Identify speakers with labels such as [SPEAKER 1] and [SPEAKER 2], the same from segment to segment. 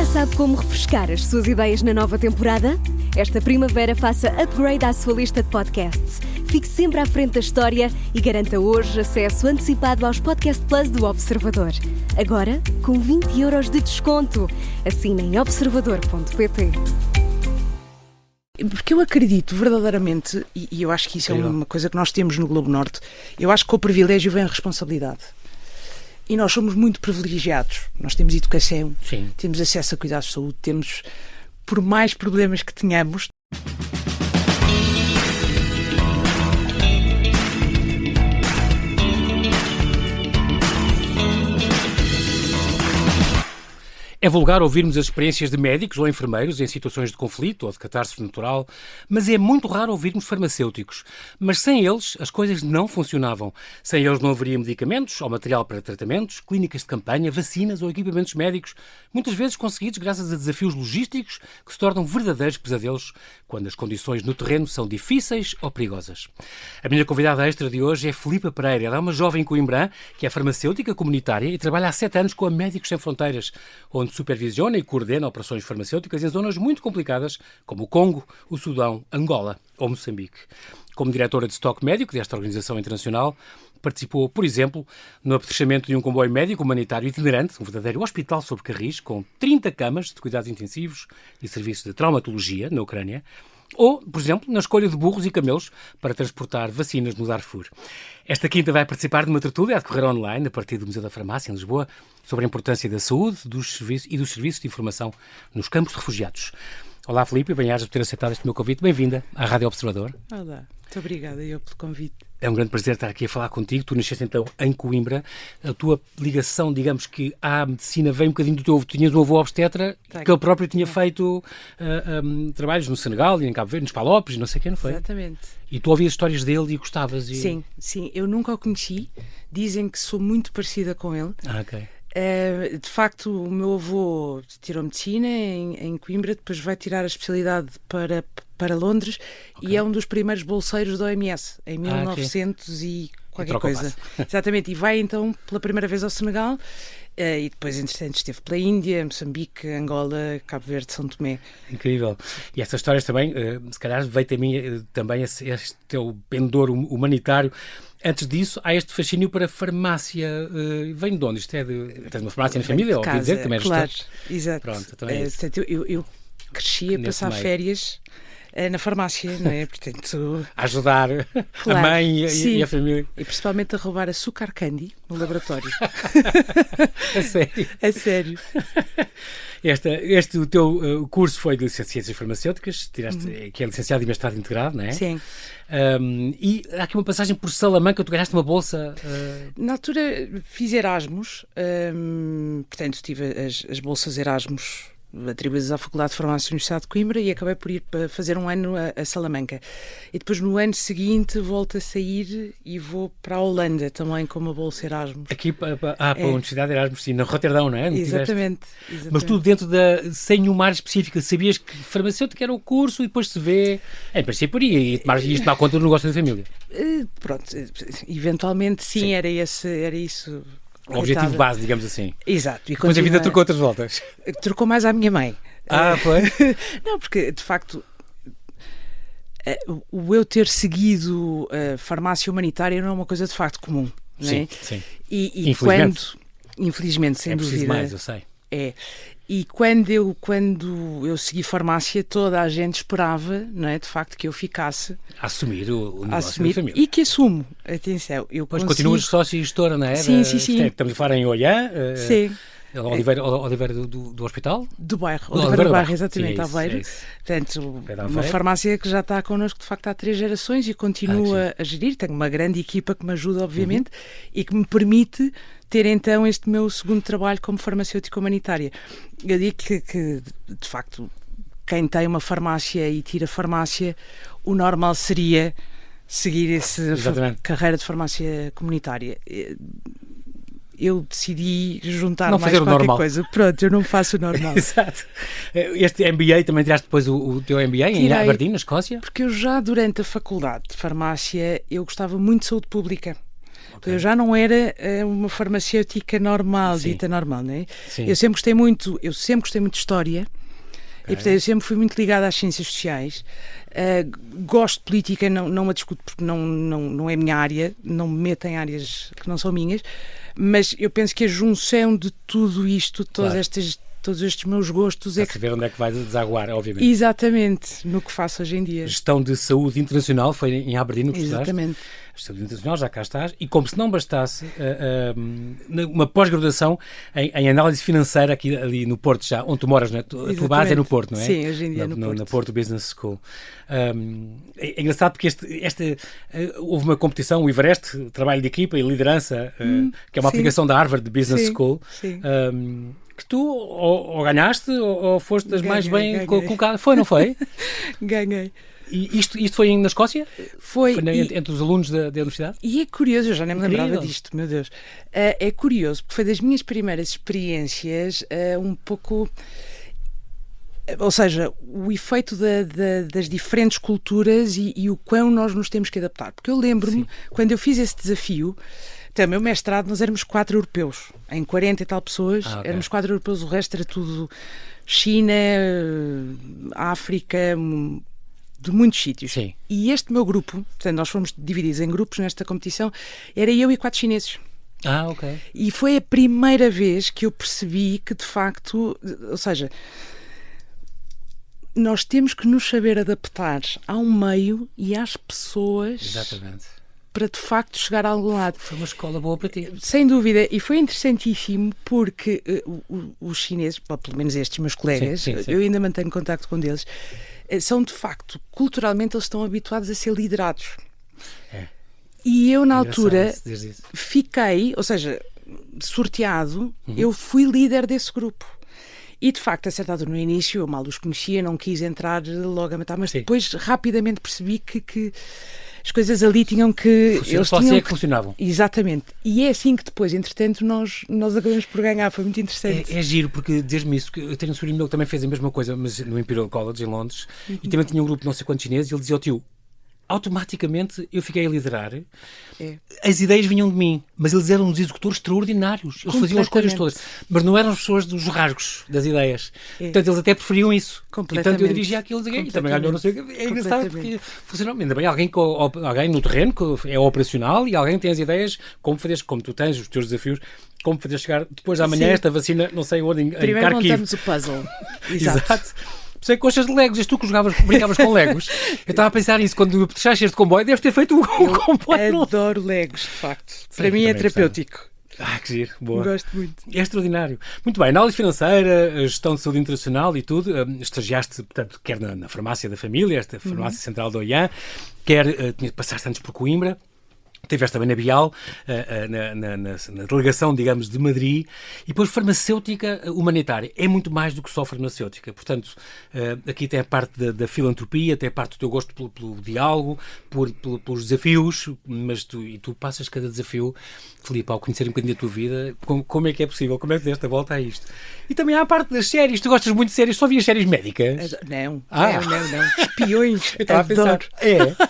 [SPEAKER 1] Já sabe como refrescar as suas ideias na nova temporada? Esta primavera faça upgrade à sua lista de podcasts. Fique sempre à frente da história e garanta hoje acesso antecipado aos Podcast Plus do Observador. Agora, com 20€ de desconto. Assine em observador.pt.
[SPEAKER 2] Porque eu acredito verdadeiramente, e eu acho que isso é uma coisa que nós temos no Globo Norte, eu acho que com o privilégio vem a responsabilidade. E nós somos muito privilegiados. Nós temos educação,
[SPEAKER 3] Sim.
[SPEAKER 2] Temos acesso a cuidados de saúde, temos, por mais problemas que tenhamos...
[SPEAKER 3] É vulgar ouvirmos as experiências de médicos ou enfermeiros em situações de conflito ou de catástrofe natural, mas é muito raro ouvirmos farmacêuticos. Mas sem eles, as coisas não funcionavam. Sem eles não haveria medicamentos ou material para tratamentos, clínicas de campanha, vacinas ou equipamentos médicos, muitas vezes conseguidos graças a desafios logísticos que se tornam verdadeiros pesadelos quando as condições no terreno são difíceis ou perigosas. A minha convidada extra de hoje é Filipa Pereira. Ela é uma jovem coimbrã que é farmacêutica comunitária e trabalha há 7 anos com a Médicos Sem Fronteiras, onde supervisiona e coordena operações farmacêuticas em zonas muito complicadas, como o Congo, o Sudão, Angola ou Moçambique. Como diretora de estoque médico desta organização internacional, participou, por exemplo, no apetrechamento de um comboio médico humanitário itinerante, um verdadeiro hospital sobre carris, com 30 camas de cuidados intensivos e serviços de traumatologia na Ucrânia, ou, por exemplo, na escolha de burros e camelos para transportar vacinas no Darfur. Esta quinta vai participar de uma tertúlia a decorrer online, a partir do Museu da Farmácia, em Lisboa, sobre a importância da saúde dos serviços de informação nos campos de refugiados. Olá, Filipe, bem-ajas por ter aceitado este meu convite. Bem-vinda à Rádio Observador.
[SPEAKER 2] Olá, muito obrigada eu pelo convite.
[SPEAKER 3] É um grande prazer estar aqui a falar contigo. Tu nasceste então em Coimbra. A tua ligação, digamos que à medicina, vem um bocadinho do teu avô. Tinhas um avô obstetra que ele próprio tinha feito trabalhos no Senegal e em Cabo Verde, nos Palopes, não sei o que, não foi?
[SPEAKER 2] Exatamente.
[SPEAKER 3] E tu ouvias histórias dele e gostavas?
[SPEAKER 2] Sim, eu nunca o conheci. Dizem que sou muito parecida com ele.
[SPEAKER 3] Ok.
[SPEAKER 2] De facto, o meu avô tirou medicina em Coimbra, depois vai tirar a especialidade para Londres, okay. E é um dos primeiros bolseiros da OMS, em 1900 e qualquer coisa. Exatamente, e vai então pela primeira vez ao Senegal, e depois, entretanto, esteve pela Índia, Moçambique, Angola, Cabo Verde, São Tomé.
[SPEAKER 3] Incrível. E essas histórias também, se calhar veio a mim também este teu pendor humanitário. Antes disso, há este fascínio para farmácia. Vem de onde? Isto é tens uma farmácia na família? Ouvi dizer que também é
[SPEAKER 2] claro,
[SPEAKER 3] gestor.
[SPEAKER 2] Exato.
[SPEAKER 3] Pronto, então é isso.
[SPEAKER 2] Portanto, eu cresci a passar férias na farmácia, não é? Portanto,
[SPEAKER 3] a ajudar
[SPEAKER 2] claro,
[SPEAKER 3] a mãe e a família.
[SPEAKER 2] E principalmente a roubar açúcar candy no laboratório.
[SPEAKER 3] A sério?
[SPEAKER 2] A sério.
[SPEAKER 3] O teu curso foi de Ciências Farmacêuticas, tiraste, que é licenciado e mestrado integrado, não é?
[SPEAKER 2] Sim.
[SPEAKER 3] E há aqui uma passagem por Salamanca, tu ganhaste uma bolsa?
[SPEAKER 2] Na altura fiz Erasmus, portanto tive as bolsas Erasmus atribuídas à Faculdade de Farmácia da Universidade de Coimbra e acabei por ir para fazer um ano a Salamanca. E depois no ano seguinte volto a sair e vou para a Holanda também com uma bolsa Erasmus.
[SPEAKER 3] Aqui para a Universidade de Erasmus, sim, na Roterdão, não é?
[SPEAKER 2] Exatamente.
[SPEAKER 3] Mas tudo dentro sem uma área específica. Sabias que farmacêutico era o curso e depois se vê... Em princípio ias tomar conta do negócio da família.
[SPEAKER 2] Pronto, eventualmente sim. Era isso.
[SPEAKER 3] O objetivo base, digamos assim.
[SPEAKER 2] Exato. E
[SPEAKER 3] depois a vida trocou outras voltas.
[SPEAKER 2] Trocou mais à minha mãe.
[SPEAKER 3] Foi?
[SPEAKER 2] Não, porque de facto o eu ter seguido a farmácia humanitária não é uma coisa de facto comum. Não é?
[SPEAKER 3] Sim.
[SPEAKER 2] E
[SPEAKER 3] infelizmente.
[SPEAKER 2] Infelizmente, sem dúvida.
[SPEAKER 3] É preciso mais, eu sei.
[SPEAKER 2] É. E quando eu segui farmácia, toda a gente esperava, não é, de facto, que eu ficasse
[SPEAKER 3] a assumir o negócio da família.
[SPEAKER 2] E que assumo, atenção.
[SPEAKER 3] Pois continuas sócio e gestora, não é?
[SPEAKER 2] Sim.
[SPEAKER 3] Estamos a falar em Olhã.
[SPEAKER 2] Sim.
[SPEAKER 3] Oliveira do hospital?
[SPEAKER 2] Do bairro, Oliveira do Bairro, exatamente, Aveiro.
[SPEAKER 3] Isso.
[SPEAKER 2] Portanto, uma farmácia que já está connosco de facto há 3 gerações e continua a gerir. Tenho uma grande equipa que me ajuda, obviamente, e que me permite ter então este meu segundo trabalho como farmacêutica humanitária. Eu digo que de facto, quem tem uma farmácia e tira farmácia, o normal seria seguir essa carreira de farmácia comunitária. Eu decidi juntar
[SPEAKER 3] não
[SPEAKER 2] mais
[SPEAKER 3] fazer
[SPEAKER 2] qualquer
[SPEAKER 3] normal.
[SPEAKER 2] Coisa. Pronto, eu não faço o normal.
[SPEAKER 3] Exato. Este MBA, também tiraste depois o teu MBA em Aberdeen, na Escócia?
[SPEAKER 2] Porque eu já durante a faculdade de farmácia, eu gostava muito de saúde pública. Okay. Eu já não era uma farmacêutica normal, dita normal, não é?
[SPEAKER 3] Sim.
[SPEAKER 2] Eu sempre gostei muito de história. Okay. E, portanto, eu sempre fui muito ligada às ciências sociais. Gosto de política, não a discuto porque não é minha área, não me meto em áreas que não são minhas, mas eu penso que a junção de tudo isto, todos estes meus gostos...
[SPEAKER 3] É saber onde é que vai desaguar, obviamente.
[SPEAKER 2] Exatamente, no que faço hoje em dia.
[SPEAKER 3] Gestão de Saúde Internacional, foi em Aberdeen que estudaste.
[SPEAKER 2] Exatamente.
[SPEAKER 3] Saúde Internacional, já cá estás, e como se não bastasse, uma pós-graduação em análise financeira aqui ali no Porto, já onde tu moras, não é? A tua base é no Porto, não é?
[SPEAKER 2] Sim, hoje em dia no Porto.
[SPEAKER 3] Na Porto Business School. É engraçado porque houve uma competição, o Everest, trabalho de equipa e liderança, que é uma aplicação da Harvard Business School.
[SPEAKER 2] Sim.
[SPEAKER 3] Que tu ou ganhaste ou foste das mais bem colocadas. Foi, não foi?
[SPEAKER 2] Ganhei.
[SPEAKER 3] E isto foi na Escócia?
[SPEAKER 2] Foi
[SPEAKER 3] entre os alunos da universidade?
[SPEAKER 2] E é curioso, eu já nem me lembrava disto, meu Deus. É curioso, porque foi das minhas primeiras experiências um pouco... Ou seja, o efeito das diferentes culturas e o quão nós nos temos que adaptar. Porque eu lembro-me, quando eu fiz esse desafio, até o meu mestrado, nós éramos 4 europeus. Em 40 e tal pessoas, éramos 4 europeus, o resto era tudo China, África... de muitos sítios.
[SPEAKER 3] Sim.
[SPEAKER 2] E este meu grupo, portanto, nós fomos divididos em grupos nesta competição, era eu e 4 chineses.
[SPEAKER 3] Ok.
[SPEAKER 2] E foi a primeira vez que eu percebi que, de facto, ou seja, nós temos que nos saber adaptar ao meio e às pessoas.
[SPEAKER 3] Exatamente.
[SPEAKER 2] Para, de facto, chegar a algum lado.
[SPEAKER 3] Foi uma escola boa para ti.
[SPEAKER 2] Sem dúvida. E foi interessantíssimo porque os chineses, pelo menos estes meus colegas, eu ainda mantenho contacto com eles, são, de facto, culturalmente, eles estão habituados a ser liderados. E eu, na altura, fiquei, ou seja, sorteado, eu fui líder desse grupo. E, de facto, acertado no início, eu mal os conhecia, não quis entrar logo a matar, mas depois rapidamente percebi que as coisas ali tinham que...
[SPEAKER 3] Eles tinham que funcionavam.
[SPEAKER 2] Exatamente. E é assim que depois, entretanto, nós acabamos por ganhar. Foi muito interessante.
[SPEAKER 3] É giro, porque diz-me isso, que eu tenho um sobrinho meu que também fez a mesma coisa, mas no Imperial College, em Londres, e também tinha um grupo de não sei quantos chineses, e ele dizia ao tio, automaticamente eu fiquei a liderar. As ideias vinham de mim, mas eles eram uns executores extraordinários. Eles faziam as coisas todas, mas não eram as pessoas dos rasgos das ideias. Portanto, eles até preferiam isso. Portanto, eu dirigia aquilo e também ganhou, não sei o que. É engraçado porque funcionou. Ainda bem, alguém no terreno que é operacional e alguém tem as ideias, como tu tens os teus desafios, como fazer chegar depois da manhã esta vacina, não sei onde, em Kharkiv.
[SPEAKER 2] Primeiro montamos o puzzle.
[SPEAKER 3] Exato. Sei coxas de Legos, és tu que brincavas com Legos. Eu estava a pensar nisso, quando deixaste este comboio, deves ter feito um comboio.
[SPEAKER 2] Eu adoro Legos, de facto. Para mim é terapêutico.
[SPEAKER 3] Que giro, boa.
[SPEAKER 2] Gosto muito.
[SPEAKER 3] É extraordinário. Muito bem, análise financeira, gestão de saúde internacional e tudo. Estagiaste, portanto, quer na farmácia da família, esta farmácia central do Oiã, quer passaste antes por Coimbra. Estiveste também na Bial, na delegação, digamos, de Madrid, e depois farmacêutica humanitária. É muito mais do que só farmacêutica. Portanto, aqui tem a parte da filantropia, tem a parte do teu gosto pelo diálogo, pelos desafios, mas tu passas cada desafio, Filipe, ao conhecer um bocadinho da tua vida, como é que é possível, como é que deste a volta a isto? E também há a parte das séries. Tu gostas muito de séries, só vias séries médicas?
[SPEAKER 2] Não. Espiões.
[SPEAKER 3] Eu estava a pensar. Por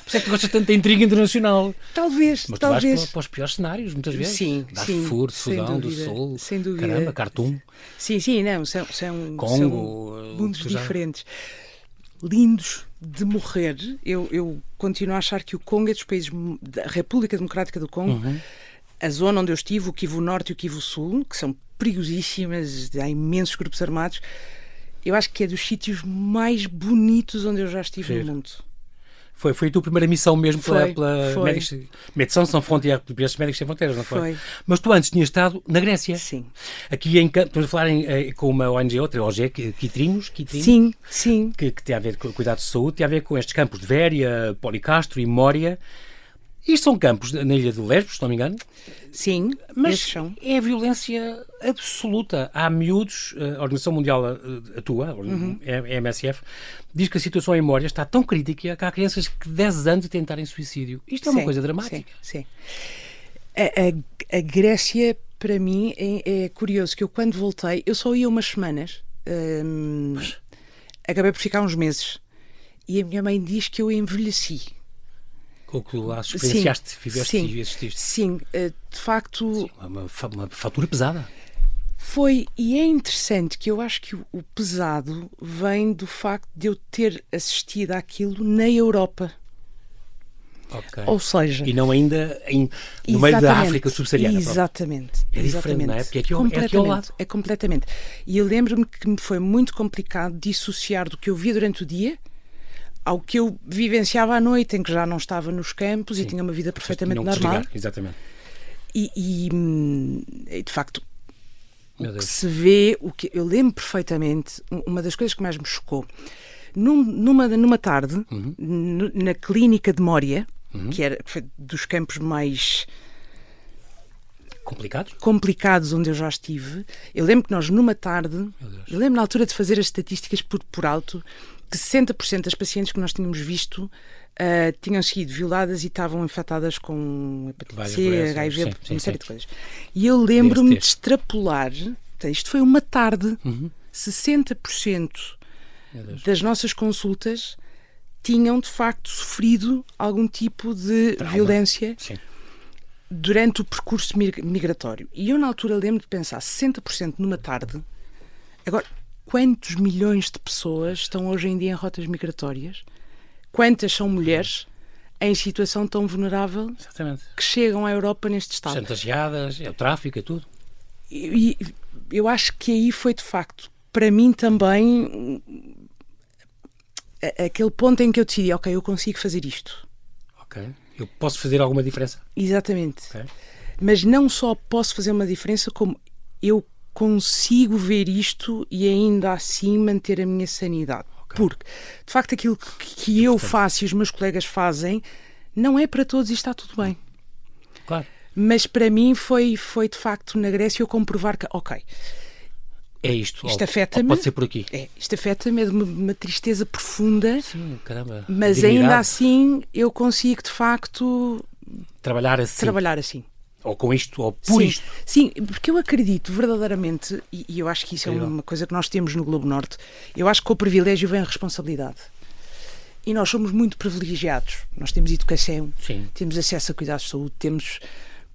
[SPEAKER 3] isso é que tu gostas tanto da intriga internacional.
[SPEAKER 2] Talvez.
[SPEAKER 3] Mas tu vais para os piores cenários, muitas vezes.
[SPEAKER 2] Sim.
[SPEAKER 3] Darfur, Sudão do Sul.
[SPEAKER 2] Sem dúvida.
[SPEAKER 3] Caramba, Khartoum.
[SPEAKER 2] Sim, não. São
[SPEAKER 3] Congo.
[SPEAKER 2] São mundos diferentes. Lindos de morrer. Eu continuo a achar que o Congo é dos países da República Democrática do Congo. A zona onde eu estive, o Kivu Norte e o Kivu Sul, que são perigosíssimas, há imensos grupos armados. Eu acho que é dos sítios mais bonitos onde eu já estive no mundo. Foi
[SPEAKER 3] a tua primeira missão mesmo pela Médecins Sans Frontières, Médicos Sem Fronteiras, não foi? Mas tu antes tinhas estado na Grécia.
[SPEAKER 2] Sim.
[SPEAKER 3] Aqui estamos a falar com uma ONG, outra ONG, Quitrinos.
[SPEAKER 2] Sim.
[SPEAKER 3] Que tem a ver com cuidados de saúde, tem a ver com estes campos de Véria, Policastro e Mória. Isto são campos na ilha de Lesbos, se não me engano.
[SPEAKER 2] Sim,
[SPEAKER 3] mas é violência absoluta. Há miúdos, a Organização Mundial atua, a MSF, diz que a situação em Mória está tão crítica que há crianças que 10 anos a tentarem suicídio. Isto é uma coisa dramática.
[SPEAKER 2] Sim. A Grécia, para mim, é curioso que eu, quando voltei, eu só ia umas semanas, acabei por ficar uns meses, e a minha mãe diz que eu envelheci.
[SPEAKER 3] o que lá experienciaste, viveste
[SPEAKER 2] sim,
[SPEAKER 3] e assististe.
[SPEAKER 2] Sim, de facto...
[SPEAKER 3] Sim, uma fatura pesada.
[SPEAKER 2] Foi, e é interessante que eu acho que o pesado vem do facto de eu ter assistido àquilo na Europa.
[SPEAKER 3] Okay.
[SPEAKER 2] Ou seja...
[SPEAKER 3] E não ainda no meio da África subsaariana.
[SPEAKER 2] Exatamente.
[SPEAKER 3] É diferente, não é? Porque é aqui ao lado.
[SPEAKER 2] É completamente. E eu lembro-me que me foi muito complicado dissociar do que eu via durante o dia ao que eu vivenciava à noite, em que já não estava nos campos. Sim. E tinha uma vida perfeitamente normal.
[SPEAKER 3] Exatamente.
[SPEAKER 2] E de facto... O que se vê, eu lembro perfeitamente, uma das coisas que mais me chocou, numa tarde, na clínica de Moria, que foi dos campos mais complicados onde eu já estive, eu lembro que nós numa tarde, eu lembro na altura de fazer as estatísticas por alto, que 60% das pacientes que nós tínhamos visto tinham sido violadas e estavam infectadas com hepatite C, HIV, uma série de coisas. E eu lembro-me de extrapolar, isto foi uma tarde, 60% das nossas consultas tinham de facto sofrido algum tipo de violência durante o percurso migratório. E eu na altura lembro de pensar, 60% numa tarde, agora quantos milhões de pessoas estão hoje em dia em rotas migratórias? Quantas são mulheres em situação tão vulnerável que chegam à Europa neste estado?
[SPEAKER 3] Chantageadas, é o tráfico, é tudo.
[SPEAKER 2] E eu acho que aí foi, de facto, para mim também, aquele ponto em que eu decidi, ok, eu consigo fazer isto.
[SPEAKER 3] Ok, eu posso fazer alguma diferença?
[SPEAKER 2] Exatamente.
[SPEAKER 3] Okay.
[SPEAKER 2] Mas não só posso fazer uma diferença, como eu consigo ver isto e ainda assim manter a minha sanidade. Porque, de facto, aquilo que eu faço e os meus colegas fazem não é para todos e está tudo bem.
[SPEAKER 3] Claro.
[SPEAKER 2] Mas para mim foi de facto na Grécia eu comprovar que, ok,
[SPEAKER 3] é isto
[SPEAKER 2] afeta-me.
[SPEAKER 3] Pode ser por aqui.
[SPEAKER 2] Isto afeta-me, é de uma tristeza profunda.
[SPEAKER 3] Sim, caramba.
[SPEAKER 2] Mas ainda assim eu consigo de facto
[SPEAKER 3] trabalhar assim. Ou com isto, ou por isto.
[SPEAKER 2] Sim, porque eu acredito verdadeiramente, e eu acho que isso é uma coisa que nós temos no Globo Norte, eu acho que com o privilégio vem a responsabilidade. E nós somos muito privilegiados. Nós temos educação, temos acesso a cuidados de saúde, temos,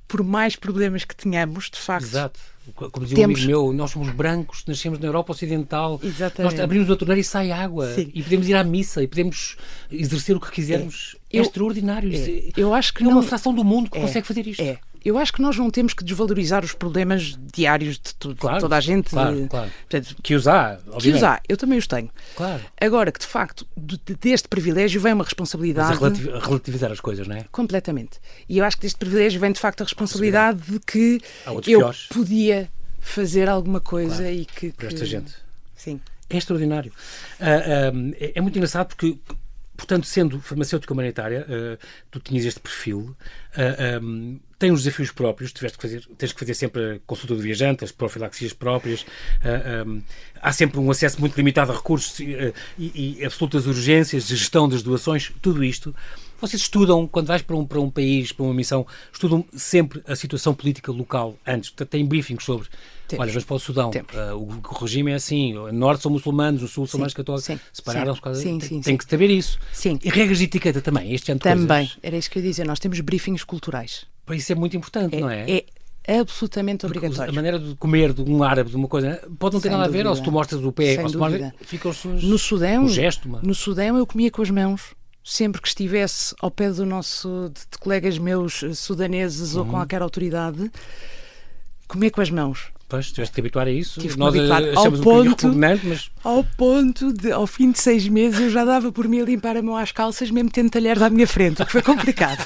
[SPEAKER 2] por mais problemas que tenhamos, de facto...
[SPEAKER 3] Exato. Como dizia um amigo meu, nós somos brancos, nascemos na Europa Ocidental, nós abrimos uma torneira e sai água, e podemos ir à missa, e podemos exercer o que quisermos. É extraordinário.
[SPEAKER 2] Eu acho que
[SPEAKER 3] é uma fração do mundo que consegue fazer isto.
[SPEAKER 2] Eu acho que nós não temos que desvalorizar os problemas diários de toda a gente.
[SPEAKER 3] Claro. Portanto, que os há, obviamente.
[SPEAKER 2] Que os há, eu também os tenho.
[SPEAKER 3] Claro.
[SPEAKER 2] Agora que, de facto, deste privilégio vem uma responsabilidade...
[SPEAKER 3] Mas relativizar as coisas, não é?
[SPEAKER 2] Completamente. E eu acho que deste privilégio vem, de facto, a responsabilidade de que eu
[SPEAKER 3] piores.
[SPEAKER 2] Podia fazer alguma coisa e que...
[SPEAKER 3] Por esta gente.
[SPEAKER 2] Sim.
[SPEAKER 3] É extraordinário. É muito engraçado porque... Portanto, sendo farmacêutica humanitária, tu tinhas este perfil, tem uns desafios próprios, tens que fazer sempre a consulta do viajante, as profilaxias próprias, há sempre um acesso muito limitado a recursos e absolutas urgências, gestão das doações, tudo isto. Vocês estudam, quando vais para um país, para uma missão, estudam sempre a situação política local antes, têm briefings sobre... Olha, vamos para o Sudão, o regime é assim, no norte são muçulmanos, no sul são mais católicos, separaram-se, tem que saber isso.
[SPEAKER 2] Sim.
[SPEAKER 3] E regras de etiqueta também, este ano de
[SPEAKER 2] coisas.
[SPEAKER 3] Também,
[SPEAKER 2] era isso que eu ia dizer, nós temos briefings culturais.
[SPEAKER 3] Para isso é muito importante, não é?
[SPEAKER 2] É absolutamente obrigatório.
[SPEAKER 3] A maneira de comer de um árabe, de uma coisa, pode não ter nada a ver, ou se tu mostras o pé, ficam os seus...
[SPEAKER 2] No Sudão,
[SPEAKER 3] um gesto,
[SPEAKER 2] no Sudão eu comia com as mãos. Sempre que estivesse ao pé de colegas meus sudaneses ou com qualquer autoridade, comer com as mãos.
[SPEAKER 3] Pois, tiveste que habituar a isso.
[SPEAKER 2] Nós achamos um bocadinho repugnante, mas... Ao ponto de, ao fim de 6 meses, eu já dava por mim a limpar a mão às calças, mesmo tendo talheres à minha frente, o que foi complicado.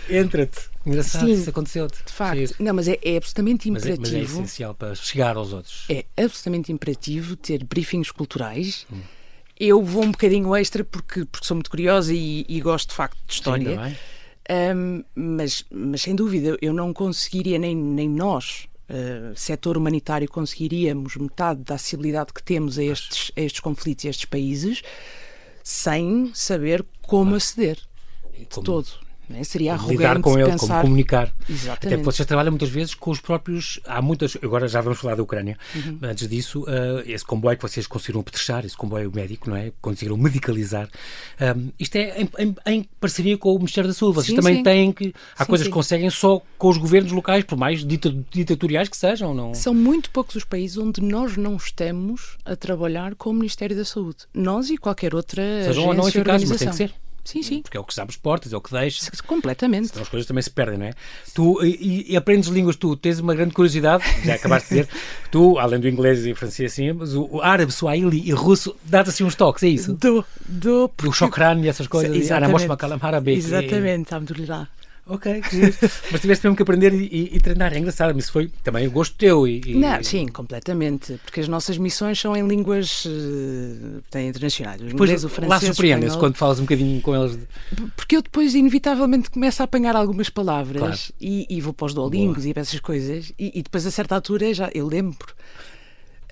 [SPEAKER 3] Entra-te. Engraçado, isso aconteceu-te.
[SPEAKER 2] De facto. Não, mas é absolutamente imperativo.
[SPEAKER 3] Mas é essencial para chegar aos outros.
[SPEAKER 2] É absolutamente imperativo ter briefings culturais. Eu vou um bocadinho extra porque sou muito curiosa e gosto de facto de história. Mas sem dúvida eu não conseguiria, nem nós, setor humanitário, conseguiríamos metade da acessibilidade que temos a estes conflitos e a estes países sem saber como aceder de todo. Seria arrogante
[SPEAKER 3] lidar com ele,
[SPEAKER 2] pensar...
[SPEAKER 3] como comunicar.
[SPEAKER 2] Exatamente.
[SPEAKER 3] Até porque vocês trabalham muitas vezes com os próprios... Há muitas... Agora já vamos falar da Ucrânia. Antes disso, esse comboio que vocês conseguiram apetrechar, esse comboio médico, não é? Conseguiram medicalizar. Isto é em parceria com o Ministério da Saúde. Vocês também têm que... Há coisas que conseguem só com os governos locais, por mais ditatoriais que sejam, não?
[SPEAKER 2] São muito poucos os países onde nós não estamos a trabalhar com o Ministério da Saúde. Nós e qualquer outra agência ou
[SPEAKER 3] não eficazes, mas tem que ser.
[SPEAKER 2] Sim.
[SPEAKER 3] Porque é o que abre as portas, é o que deixa.
[SPEAKER 2] Completamente.
[SPEAKER 3] Senão as coisas também se perdem, não é? Tu, e aprendes línguas, tu tens uma grande curiosidade, já acabaste de dizer, tu, além do inglês e francês, assim, mas o árabe, swahili e russo, dá-te assim uns toques, é isso?
[SPEAKER 2] Porque...
[SPEAKER 3] O shokran e essas coisas.
[SPEAKER 2] Exatamente.
[SPEAKER 3] Exatamente,
[SPEAKER 2] alhamdulillah.
[SPEAKER 3] Ok, mas tiveste mesmo que aprender e treinar, é engraçado, mas foi também o gosto teu.
[SPEAKER 2] Não, sim, completamente, porque as nossas missões são em línguas internacionais, o inglês, o francês,
[SPEAKER 3] lá surpreende-se quando falas um bocadinho com eles.
[SPEAKER 2] Porque eu depois inevitavelmente começo a apanhar algumas palavras, claro. e vou para os Duolingos e para essas coisas, e depois a certa altura eu lembro.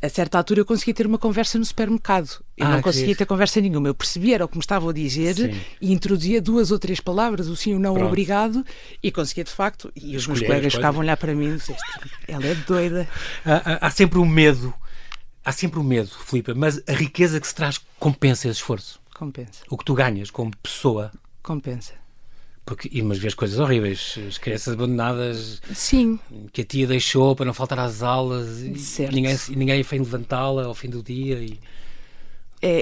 [SPEAKER 2] A certa altura eu conseguia ter uma conversa no supermercado. Eu não conseguia ter conversa nenhuma. Eu percebia era o que me estavam a dizer, sim. E introduzia 2 ou 3 palavras, o sim, o não, o obrigado, e conseguia de facto. E os meus colegas ficavam a olhar para mim e diziam: ela é doida.
[SPEAKER 3] Há sempre um medo, Filipe, mas a riqueza que se traz compensa esse esforço.
[SPEAKER 2] Compensa.
[SPEAKER 3] O que tu ganhas como pessoa.
[SPEAKER 2] Compensa.
[SPEAKER 3] Mas vês coisas horríveis, as crianças abandonadas,
[SPEAKER 2] sim,
[SPEAKER 3] que a tia deixou para não faltar às aulas, e ninguém foi levantá-la ao fim do dia.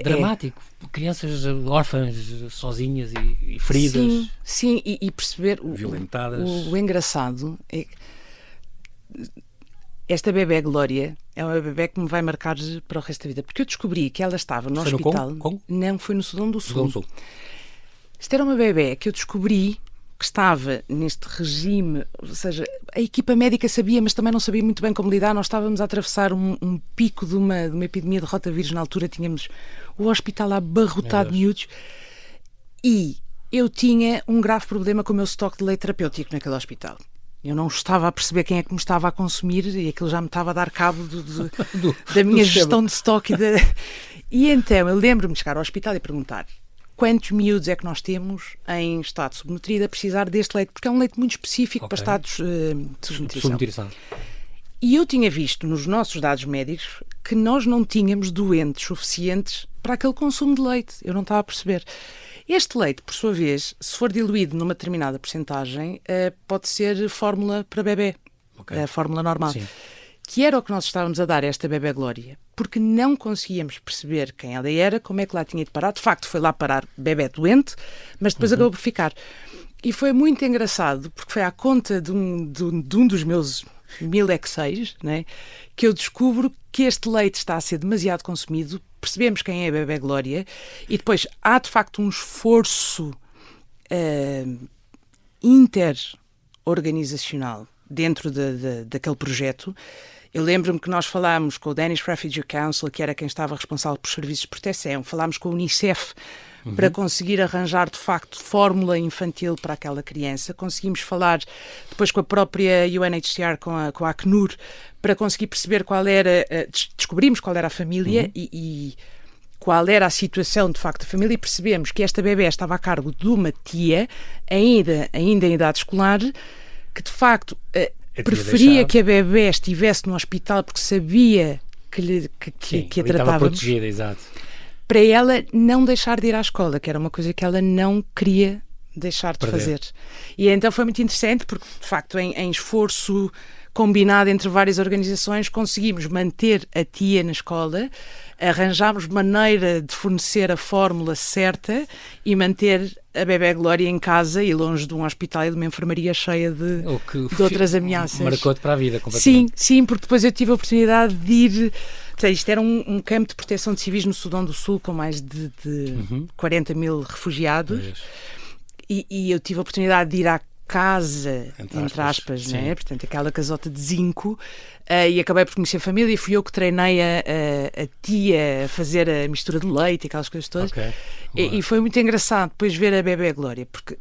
[SPEAKER 3] Dramático. Crianças órfãs, sozinhas e feridas.
[SPEAKER 2] Sim, e perceber
[SPEAKER 3] violentadas.
[SPEAKER 2] O engraçado é que esta bebé Glória é uma bebé que me vai marcar para o resto da vida, porque eu descobri que ela estava no hospital. Não, foi no Sudão do Sul. Isto era uma bebé que eu descobri que estava neste regime, ou seja, a equipa médica sabia, mas também não sabia muito bem como lidar. Nós estávamos a atravessar um pico de uma epidemia de rotavírus. Na altura tínhamos o hospital abarrotado de miúdos, e eu tinha um grave problema com o meu estoque de leite terapêutico naquele hospital. Eu não estava a perceber quem é que me estava a consumir, e aquilo já me estava a dar cabo da minha gestão de estoque. E então eu lembro-me de chegar ao hospital e perguntar: quantos miúdos é que nós temos em estado subnutrido a precisar deste leite? Porque é um leite muito específico para estados de subnutrição. E eu tinha visto nos nossos dados médicos que nós não tínhamos doentes suficientes para aquele consumo de leite. Eu não estava a perceber. Este leite, por sua vez, se for diluído numa determinada percentagem, pode ser fórmula para bebê, a fórmula normal. Sim. Que era o que nós estávamos a dar a esta bebé Glória, porque não conseguíamos perceber quem ela era, como é que lá tinha de parar. De facto, foi lá parar bebé doente, mas depois acabou por ficar. E foi muito engraçado, porque foi à conta de um dos meus 1000 Exceis, né, que eu descubro que este leite está a ser demasiado consumido, percebemos quem é a bebé Glória, e depois há de facto um esforço interorganizacional dentro daquele projeto. Eu lembro-me que nós falámos com o Danish Refugee Council, que era quem estava responsável por serviços de proteção, falámos com a Unicef para conseguir arranjar, de facto, fórmula infantil para aquela criança. Conseguimos falar depois com a própria UNHCR, com a Acnur, para conseguir perceber qual era, descobrimos qual era a família e qual era a situação, de facto, da família, e percebemos que esta bebé estava a cargo de uma tia, ainda em idade escolar, que, de facto, preferia que a bebé estivesse no hospital porque sabia que a tratávamos.
[SPEAKER 3] Estava protegida, exato.
[SPEAKER 2] Para ela não deixar de ir à escola, que era uma coisa que ela não queria deixar de fazer. E então foi muito interessante porque, de facto, em esforço combinado entre várias organizações, conseguimos manter a tia na escola, arranjámos maneira de fornecer a fórmula certa e manter a bebé Glória em casa e longe de um hospital e de uma enfermaria cheia de outras ameaças.
[SPEAKER 3] Marcou-te para a vida completamente.
[SPEAKER 2] Sim, porque depois eu tive a oportunidade de ir... Isto era um campo de proteção de civis no Sudão do Sul com mais de 40 mil refugiados e eu tive a oportunidade de ir à casa, entre aspas, né? Portanto, aquela casota de zinco, e acabei por conhecer a família e fui eu que treinei a tia a fazer a mistura de leite e aquelas coisas todas. E foi muito engraçado depois ver a bebé Glória, porque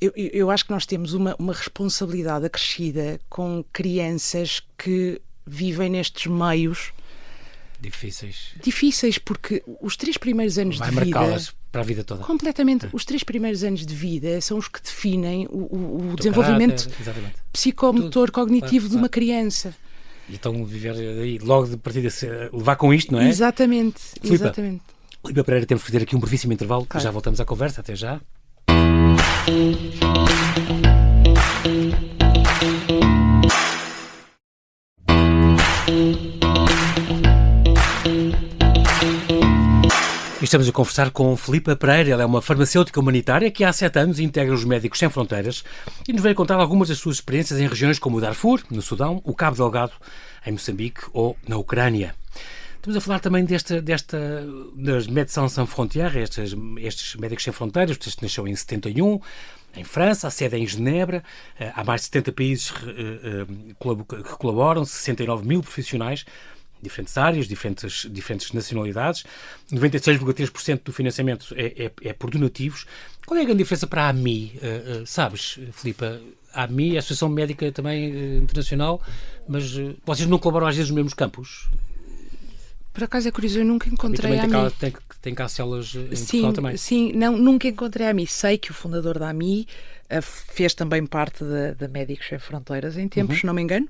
[SPEAKER 2] eu acho que nós temos uma responsabilidade acrescida com crianças que vivem nestes meios
[SPEAKER 3] difíceis,
[SPEAKER 2] porque os 3 primeiros anos de vida...
[SPEAKER 3] Vai marcá-las para a vida toda.
[SPEAKER 2] Completamente. Os 3 primeiros anos de vida são os que definem o desenvolvimento psicomotor, cognitivo de uma criança.
[SPEAKER 3] E então viver aí, logo de partir desse, levar com isto, não é?
[SPEAKER 2] Exatamente.
[SPEAKER 3] Filipa Pereira, temos que fazer aqui um brevíssimo intervalo, já voltamos à conversa, até já. Estamos a conversar com Filipa Pereira. Ela é uma farmacêutica humanitária que há 7 anos integra os Médicos Sem Fronteiras e nos veio contar algumas das suas experiências em regiões como o Darfur, no Sudão, o Cabo Delgado, em Moçambique ou na Ucrânia. Estamos a falar também das Médecins Sans Frontières, estes Médicos Sem Fronteiras. Este nasceu em 71, em França, a sede é em Genebra. Há mais de 70 países que colaboram, 69 mil profissionais, diferentes áreas, diferentes nacionalidades. 96,3% do financiamento é por donativos. Qual é a grande diferença para a AMI? Sabes, Filipa? A AMI é a Associação Médica também internacional, mas vocês não colaboram às vezes nos mesmos campos?
[SPEAKER 2] Por acaso é curioso, eu nunca encontrei a AMI.
[SPEAKER 3] Tem cá células em Portugal também?
[SPEAKER 2] Sim, nunca encontrei a AMI. Sei que o fundador da AMI fez também parte da Médicos Sem Fronteiras em tempos, se não me engano,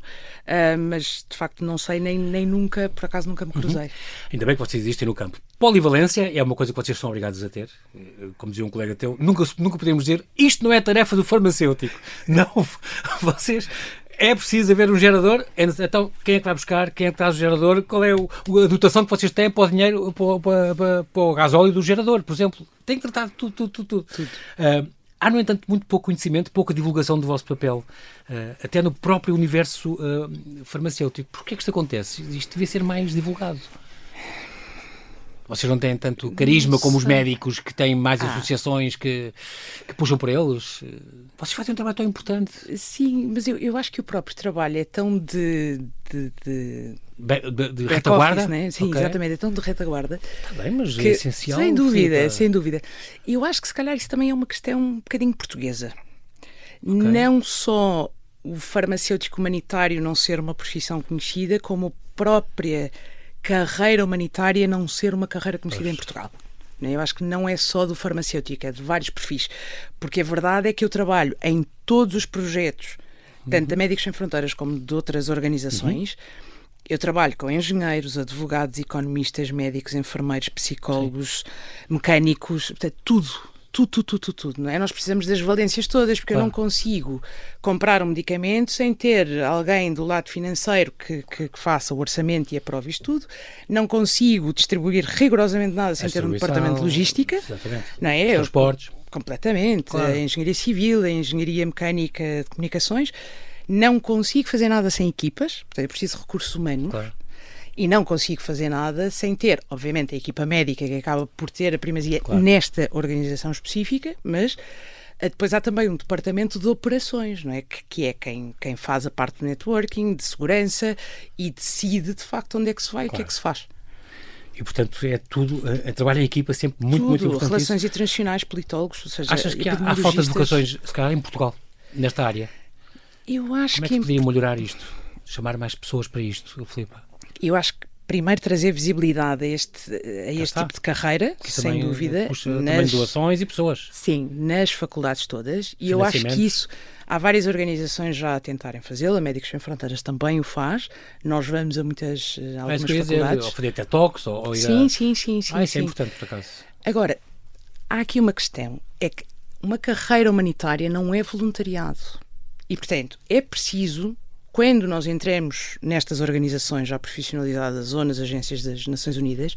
[SPEAKER 2] mas de facto não sei, nem nunca, por acaso nunca me cruzei.
[SPEAKER 3] Ainda bem que vocês existem no campo. Polivalência é uma coisa que vocês são obrigados a ter, como dizia um colega teu, nunca podemos dizer isto não é tarefa do farmacêutico. Não, vocês... É preciso haver um gerador, então quem é que vai buscar, quem é que traz o gerador, qual é a dotação que vocês têm para o dinheiro, para o gasóleo do gerador, por exemplo. Tem que tratar de tudo. Há, no entanto, muito pouco conhecimento, pouca divulgação do vosso papel, até no próprio universo farmacêutico. Porquê é que isto acontece? Isto devia ser mais divulgado. Vocês não têm tanto carisma como os médicos, que têm mais associações que puxam por eles? Vocês fazem um trabalho tão importante.
[SPEAKER 2] Sim, mas eu acho que o próprio trabalho é tão de
[SPEAKER 3] retaguarda?
[SPEAKER 2] Office, né? Sim, okay. Exatamente, é tão de retaguarda.
[SPEAKER 3] Está bem, mas é essencial.
[SPEAKER 2] Sem dúvida. E eu acho que se calhar isso também é uma questão um bocadinho portuguesa. Okay. Não só o farmacêutico humanitário não ser uma profissão conhecida, como a própria carreira humanitária não ser uma carreira conhecida em Portugal. Eu acho que não é só do farmacêutico, é de vários perfis. Porque a verdade é que eu trabalho em todos os projetos, tanto da Médicos Sem Fronteiras como de outras organizações. Eu trabalho com engenheiros, advogados, economistas, médicos, enfermeiros, psicólogos, mecânicos, portanto, tudo. Não é? Nós precisamos das valências todas, porque eu não consigo comprar um medicamento sem ter alguém do lado financeiro que faça o orçamento e aprove isto tudo. Não consigo distribuir rigorosamente nada sem ter um departamento de logística.
[SPEAKER 3] Exatamente.
[SPEAKER 2] Não é?
[SPEAKER 3] Transportes.
[SPEAKER 2] Completamente. Claro. A engenharia civil, a engenharia mecânica de comunicações. Não consigo fazer nada sem equipas, portanto eu preciso de recursos humanos.
[SPEAKER 3] Claro.
[SPEAKER 2] E não consigo fazer nada sem ter, obviamente, a equipa médica que acaba por ter a primazia nesta organização específica, mas depois há também um departamento de operações, não é? Que é quem faz a parte do networking, de segurança e decide, de facto, onde é que se vai e o que é que se faz.
[SPEAKER 3] E, portanto, é tudo, trabalho em equipa sempre muito importante.
[SPEAKER 2] Relações internacionais, politólogos, ou seja...
[SPEAKER 3] Achas que há falta de vocações, se calhar, em Portugal, nesta área?
[SPEAKER 2] Eu acho
[SPEAKER 3] Como é que podia melhorar isto? Chamar mais pessoas para isto, Filipa?
[SPEAKER 2] Eu acho que primeiro trazer visibilidade a este tipo de carreira, sem dúvida.
[SPEAKER 3] Puxa também doações e pessoas.
[SPEAKER 2] Sim, nas faculdades todas. E eu acho que isso, há várias organizações já a tentarem fazê-lo, a Médicos Sem Fronteiras também o faz. Nós vamos a algumas faculdades.
[SPEAKER 3] Ou fazer TED Talks, ou ir
[SPEAKER 2] Sim.
[SPEAKER 3] Isso é importante, por acaso.
[SPEAKER 2] Agora, há aqui uma questão, é que uma carreira humanitária não é voluntariado. E, portanto, é preciso... Quando nós entremos nestas organizações já profissionalizadas ou nas agências das Nações Unidas,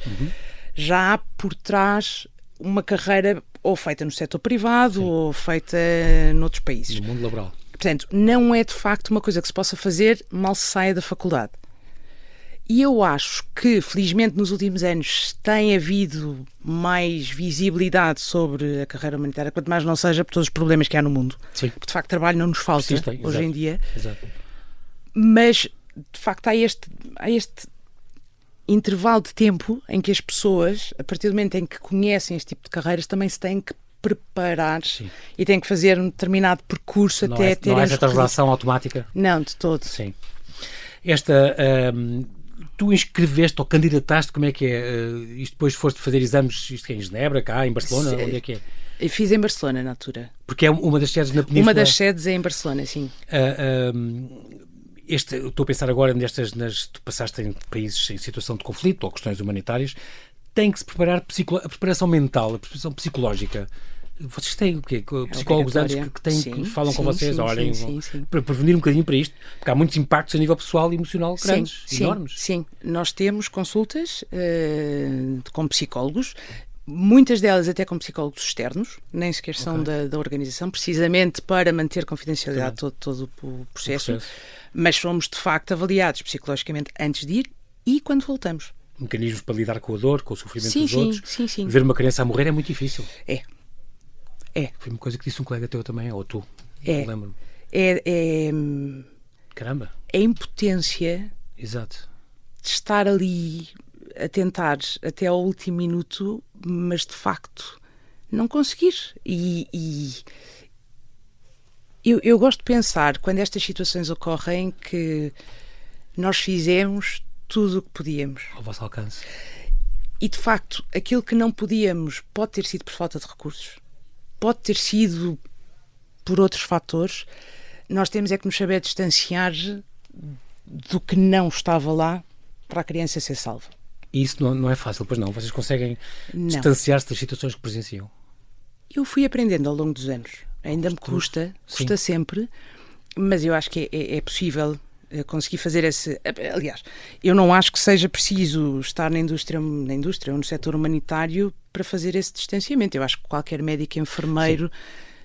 [SPEAKER 2] já há por trás uma carreira ou feita no setor privado ou feita noutros países.
[SPEAKER 3] No mundo laboral.
[SPEAKER 2] Portanto, não é de facto uma coisa que se possa fazer mal se saia da faculdade. E eu acho que, felizmente, nos últimos anos tem havido mais visibilidade sobre a carreira humanitária, quanto mais não seja por todos os problemas que há no mundo.
[SPEAKER 3] Sim.
[SPEAKER 2] Porque, de facto, trabalho não nos falta hoje em dia.
[SPEAKER 3] Exato.
[SPEAKER 2] Mas, de facto, há este intervalo de tempo em que as pessoas, a partir do momento em que conhecem este tipo de carreiras, também se têm que preparar e têm que fazer um determinado percurso até terem...
[SPEAKER 3] Não é essa translação automática?
[SPEAKER 2] Não, de todo.
[SPEAKER 3] Sim. Tu inscreveste ou candidataste, como é que é? Isto depois foste fazer exames, isto é em Genebra, cá, em Barcelona, onde é que é?
[SPEAKER 2] Eu fiz em Barcelona, na altura.
[SPEAKER 3] Porque é uma das sedes na Península.
[SPEAKER 2] Uma das sedes é em Barcelona, sim.
[SPEAKER 3] Estou a pensar agora tu passaste em países em situação de conflito ou questões humanitárias, tem que se preparar a preparação mental, a preparação psicológica. Vocês têm o quê? Psicólogos antes que falam com vocês, olhem, para prevenir um bocadinho para isto, porque há muitos impactos a nível pessoal e emocional grandes, enormes.
[SPEAKER 2] Sim, nós temos consultas com psicólogos, muitas delas até com psicólogos externos, nem sequer são da organização, precisamente para manter confidencialidade todo o processo, mas somos de facto avaliados psicologicamente antes de ir e quando voltamos.
[SPEAKER 3] Mecanismos para lidar com a dor, com o sofrimento dos outros.
[SPEAKER 2] Sim.
[SPEAKER 3] Ver uma criança a morrer é muito difícil.
[SPEAKER 2] É.
[SPEAKER 3] Foi uma coisa que disse um colega teu também, ou tu. Lembro-me. Caramba.
[SPEAKER 2] A impotência.
[SPEAKER 3] Exato.
[SPEAKER 2] De estar ali a tentar até ao último minuto, mas de facto não conseguir. Eu gosto de pensar, quando estas situações ocorrem, que nós fizemos tudo o que podíamos.
[SPEAKER 3] Ao vosso alcance.
[SPEAKER 2] E de facto, aquilo que não podíamos pode ter sido por falta de recursos, pode ter sido por outros fatores. Nós temos é que nos saber distanciar do que não estava lá para a criança ser salva.
[SPEAKER 3] E isso não é fácil, pois não? Vocês conseguem distanciar-se das situações que presenciam?
[SPEAKER 2] Eu fui aprendendo ao longo dos anos. Ainda me custa sempre, mas eu acho que é possível conseguir fazer esse... Aliás, eu não acho que seja preciso estar na indústria ou no setor humanitário para fazer esse distanciamento. Eu acho que qualquer médico, enfermeiro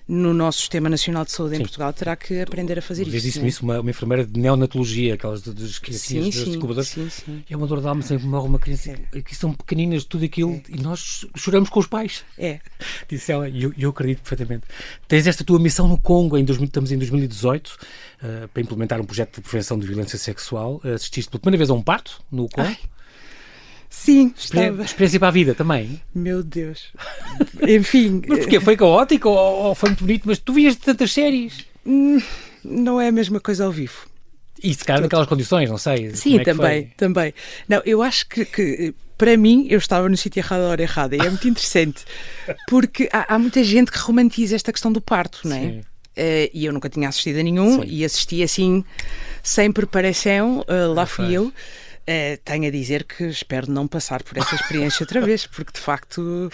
[SPEAKER 2] no nosso Sistema Nacional de Saúde em Portugal terá que aprender a fazer isso.
[SPEAKER 3] Disse-me isso, uma enfermeira de neonatologia, aquelas das criancinhas das incubadoras.
[SPEAKER 2] Sim.
[SPEAKER 3] É uma dor de alma, sempre morre uma criança, que são pequeninas, tudo aquilo, e nós choramos com os pais. Disse ela, e eu acredito perfeitamente. Tens esta tua missão no Congo, estamos em 2018, para implementar um projeto de prevenção de violência sexual. Assististe pela primeira vez a um parto no Congo.
[SPEAKER 2] Sim, estava.
[SPEAKER 3] Experiência para a vida também.
[SPEAKER 2] Meu Deus. Enfim.
[SPEAKER 3] Mas porquê? Foi caótico ou foi muito bonito? Mas tu vias de tantas séries.
[SPEAKER 2] Não é a mesma coisa ao vivo.
[SPEAKER 3] E se calhar naquelas condições, não sei.
[SPEAKER 2] Sim, também. Não, eu acho que para mim eu estava no sítio errado à hora errada. E é muito interessante. Porque há muita gente que romantiza esta questão do parto, não é?
[SPEAKER 3] Sim.
[SPEAKER 2] E eu nunca tinha assistido a nenhum. E assisti assim, sem preparação. Lá fui eu. Tenho a dizer que espero não passar por essa experiência outra vez, porque de facto...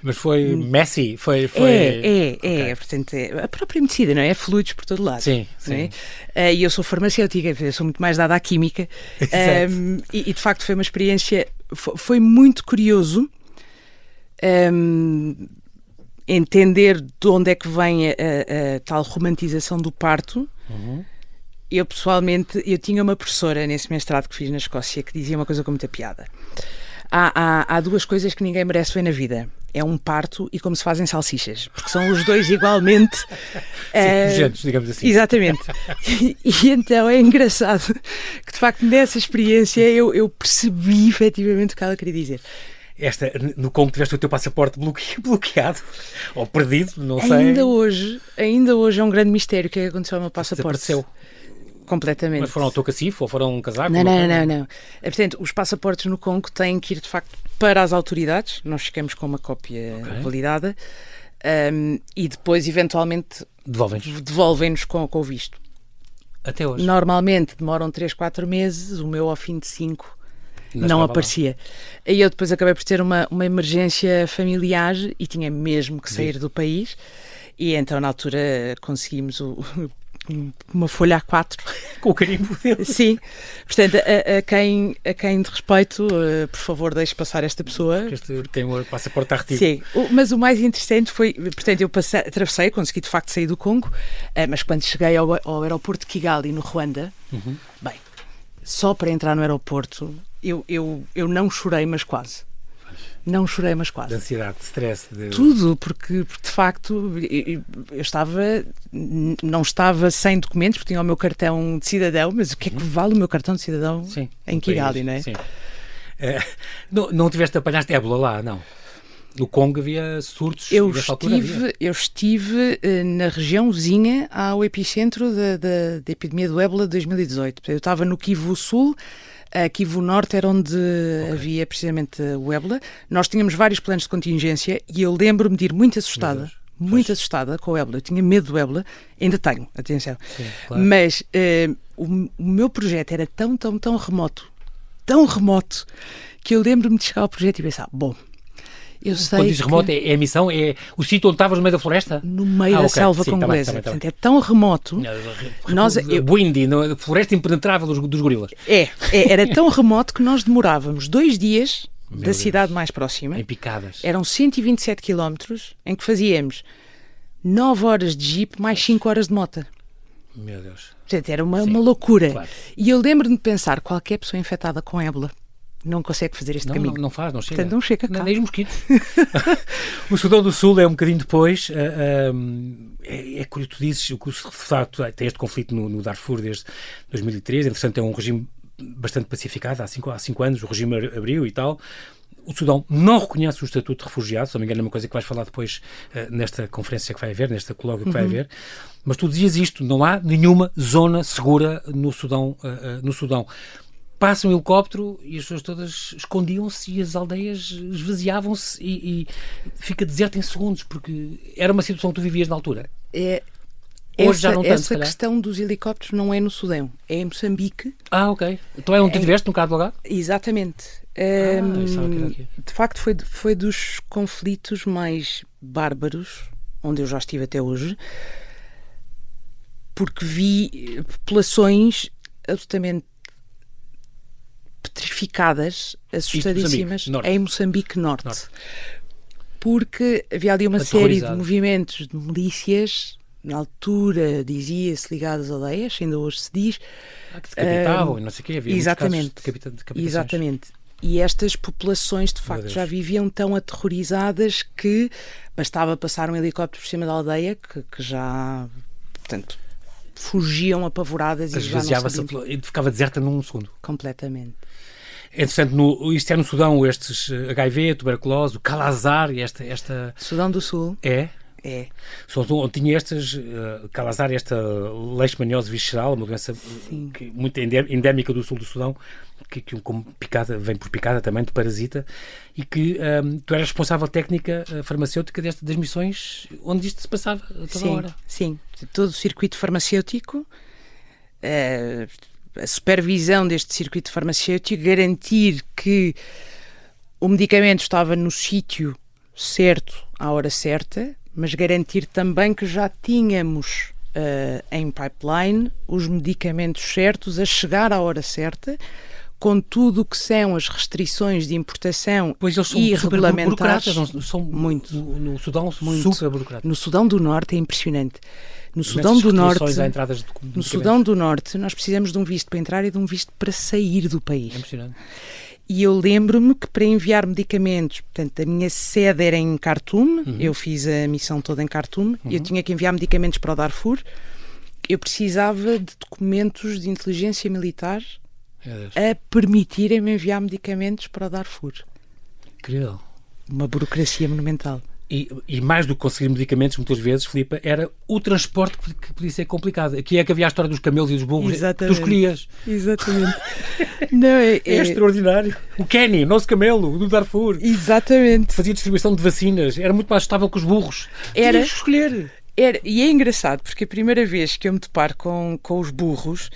[SPEAKER 3] Mas foi messy? Foi...
[SPEAKER 2] Portanto, a própria medicina, não é? Fluidos por todo lado.
[SPEAKER 3] Sim.
[SPEAKER 2] E eu sou farmacêutica, eu sou muito mais dada à química. E de facto foi uma experiência... Foi muito curioso entender de onde é que vem a tal romantização do parto. Eu, pessoalmente, tinha uma professora nesse mestrado que fiz na Escócia que dizia uma coisa com muita piada. Há duas coisas que ninguém merece ver na vida. É um parto e como se fazem salsichas. Porque são os dois igualmente...
[SPEAKER 3] nojentos, digamos assim.
[SPEAKER 2] Exatamente. E então é engraçado que, de facto, nessa experiência eu percebi efetivamente o que ela queria dizer.
[SPEAKER 3] No Congo tiveste o teu passaporte bloqueado ou perdido, não sei.
[SPEAKER 2] Ainda hoje é um grande mistério o que aconteceu ao meu passaporte.
[SPEAKER 3] Desapareceu.
[SPEAKER 2] Completamente.
[SPEAKER 3] Mas foram autocacifo ou foram um casaco?
[SPEAKER 2] Não. Portanto, os passaportes no Congo têm que ir, de facto, para as autoridades. Nós ficamos com uma cópia validada e depois, eventualmente, devolvem-nos com o visto.
[SPEAKER 3] Até hoje?
[SPEAKER 2] Normalmente demoram 3-4 meses, o meu ao fim de 5 não aparecia. Aí eu depois acabei por ter uma emergência familiar e tinha mesmo que sair do país. E então, na altura, conseguimos uma folha A4.
[SPEAKER 3] Com o carimbo dele.
[SPEAKER 2] Sim. Portanto, a quem de respeito, por favor, deixe passar esta pessoa.
[SPEAKER 3] Tem o passaporte artigo.
[SPEAKER 2] Sim. Mas o mais interessante foi, portanto, eu atravessei, consegui de facto sair do Congo, mas quando cheguei ao aeroporto de Kigali, no Ruanda, bem, só para entrar no aeroporto, eu não chorei, mas quase. Não chorei, mas quase.
[SPEAKER 3] De ansiedade, de stress.
[SPEAKER 2] Tudo, porque de facto eu não estava sem documentos, porque tinha o meu cartão de cidadão, mas o que é que vale o meu cartão de cidadão em Kigali, não é?
[SPEAKER 3] Sim. Não apanhaste ébola lá, não? No Congo havia surtos?
[SPEAKER 2] Eu estive na região vizinha ao epicentro da epidemia do ébola de 2018. Eu estava no Kivu Sul, A Kivu Norte era onde havia precisamente o ébola. Nós tínhamos vários planos de contingência e eu lembro-me de ir muito assustada com o ébola. Eu tinha medo do ébola, ainda tenho, atenção.
[SPEAKER 3] Sim, claro.
[SPEAKER 2] Mas o meu projeto era tão remoto, que eu lembro-me de chegar ao projeto e pensar, bom, eu sei
[SPEAKER 3] quando diz remoto, é a missão? É o sítio onde estavas no meio da floresta?
[SPEAKER 2] No meio da selva congolesa.
[SPEAKER 3] Tá bem.
[SPEAKER 2] Portanto, é tão remoto.
[SPEAKER 3] Windy, floresta impenetrável dos gorilas.
[SPEAKER 2] Era tão remoto que nós demorávamos 2 dias da cidade mais próxima.
[SPEAKER 3] Em picadas.
[SPEAKER 2] Eram 127 quilómetros em que fazíamos 9 horas de jeep mais 5 horas de moto.
[SPEAKER 3] Meu Deus.
[SPEAKER 2] Portanto, era uma loucura.
[SPEAKER 3] Claro.
[SPEAKER 2] E eu lembro-me de pensar, qualquer pessoa infectada com ébola não consegue fazer este caminho.
[SPEAKER 3] Não faz, não chega.
[SPEAKER 2] Portanto, não chega cá.
[SPEAKER 3] Nem os mosquitos. O Sudão do Sul é um bocadinho depois. É curioso, tu dizes, o facto tem este conflito no Darfur desde 2013. Entretanto, é um regime bastante pacificado. Há 5 anos o regime abriu e tal. O Sudão não reconhece o estatuto de refugiado, se não me engano é uma coisa que vais falar depois nesta conferência que vai haver, nesta colóquio que vai haver. Mas tu dizias isto, não há nenhuma zona segura no Sudão. Passa um helicóptero e as pessoas todas escondiam-se e as aldeias esvaziavam-se e fica deserto em segundos, porque era uma situação que tu vivias na altura. Hoje já não tanto,
[SPEAKER 2] essa questão dos helicópteros não é no Sudão, é em Moçambique.
[SPEAKER 3] Ok. Então é onde tu estiveste, no Cabo Delgado?
[SPEAKER 2] Exatamente. De facto foi dos conflitos mais bárbaros onde eu já estive até hoje, porque vi populações absolutamente petrificadas, assustadíssimas, em Moçambique Norte. Porque havia ali uma série de movimentos de milícias, na altura dizia-se ligadas a aldeias, ainda hoje se diz.
[SPEAKER 3] Que decapitavam e não sei o quê, havia
[SPEAKER 2] exatamente,
[SPEAKER 3] muitos casos de decapitações.
[SPEAKER 2] Exatamente. E estas populações, de facto, já viviam tão aterrorizadas que bastava passar um helicóptero por cima da aldeia que já, portanto, fugiam apavoradas e já não sabiam.
[SPEAKER 3] E ficava deserta num segundo.
[SPEAKER 2] Completamente.
[SPEAKER 3] Entretanto, isto é no Sudão, estes HIV, tuberculose, o Calazar e esta...
[SPEAKER 2] Sudão do Sul.
[SPEAKER 3] É?
[SPEAKER 2] É.
[SPEAKER 3] Tinha estas, Calazar, esta leishmaniose visceral, uma doença muito endémica do sul do Sudão, que como picada, vem por picada também, de parasita, e que tu eras responsável técnica farmacêutica das missões onde isto se passava a toda hora.
[SPEAKER 2] Sim, todo o circuito farmacêutico, a supervisão deste circuito farmacêutico, garantir que o medicamento estava no sítio certo, à hora certa, mas garantir também que já tínhamos em pipeline os medicamentos certos a chegar à hora certa, com tudo o que são as restrições de importação e regulamentares.
[SPEAKER 3] São muito. No Sudão, super burocráticos.
[SPEAKER 2] No Sudão do Norte é impressionante. No Sudão do Norte, nós precisamos de um visto para entrar e de um visto para sair do país.
[SPEAKER 3] É impressionante.
[SPEAKER 2] E eu lembro-me que para enviar medicamentos, portanto, a minha sede era em Khartoum, eu fiz a missão toda em Khartoum, eu tinha que enviar medicamentos para o Darfur, eu precisava de documentos de inteligência militar a permitirem-me enviar medicamentos para o Darfur.
[SPEAKER 3] Incrível.
[SPEAKER 2] Uma burocracia monumental.
[SPEAKER 3] E mais do que conseguir medicamentos, muitas vezes, Filipe, era o transporte que podia ser complicado. Aqui é que havia a história dos camelos e dos burros.
[SPEAKER 2] Exatamente.
[SPEAKER 3] Tu escolhias.
[SPEAKER 2] Exatamente. Não, é
[SPEAKER 3] extraordinário. O Kenny, nosso camelo, do Darfur.
[SPEAKER 2] Exatamente.
[SPEAKER 3] Fazia distribuição de vacinas. Era muito mais estável que os burros.
[SPEAKER 2] Era.
[SPEAKER 3] Tinhas que escolher.
[SPEAKER 2] E é engraçado, porque a primeira vez que eu me deparo com os burros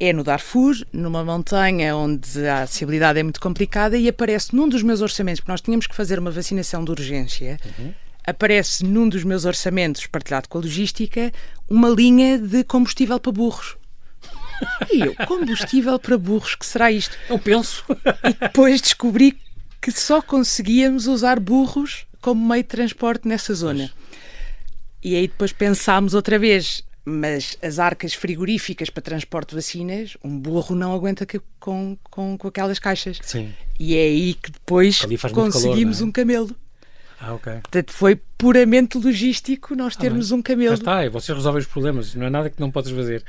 [SPEAKER 2] é no Darfur, numa montanha onde a acessibilidade é muito complicada, e aparece num dos meus orçamentos, porque nós tínhamos que fazer uma vacinação de urgência, aparece num dos meus orçamentos, partilhado com a logística, uma linha de combustível para burros. E eu, combustível para burros, que será isto?
[SPEAKER 3] Eu penso.
[SPEAKER 2] E depois descobri que só conseguíamos usar burros como meio de transporte nessa zona. E aí depois pensámos outra vez, mas as arcas frigoríficas para transporte de vacinas, um burro não aguenta com aquelas caixas.
[SPEAKER 3] Sim.
[SPEAKER 2] E é aí que depois conseguimos calor, um camelo.
[SPEAKER 3] Ok.
[SPEAKER 2] Portanto, foi puramente logístico nós termos um camelo.
[SPEAKER 3] Já está, e vocês resolvem os problemas, não é nada que não possas fazer.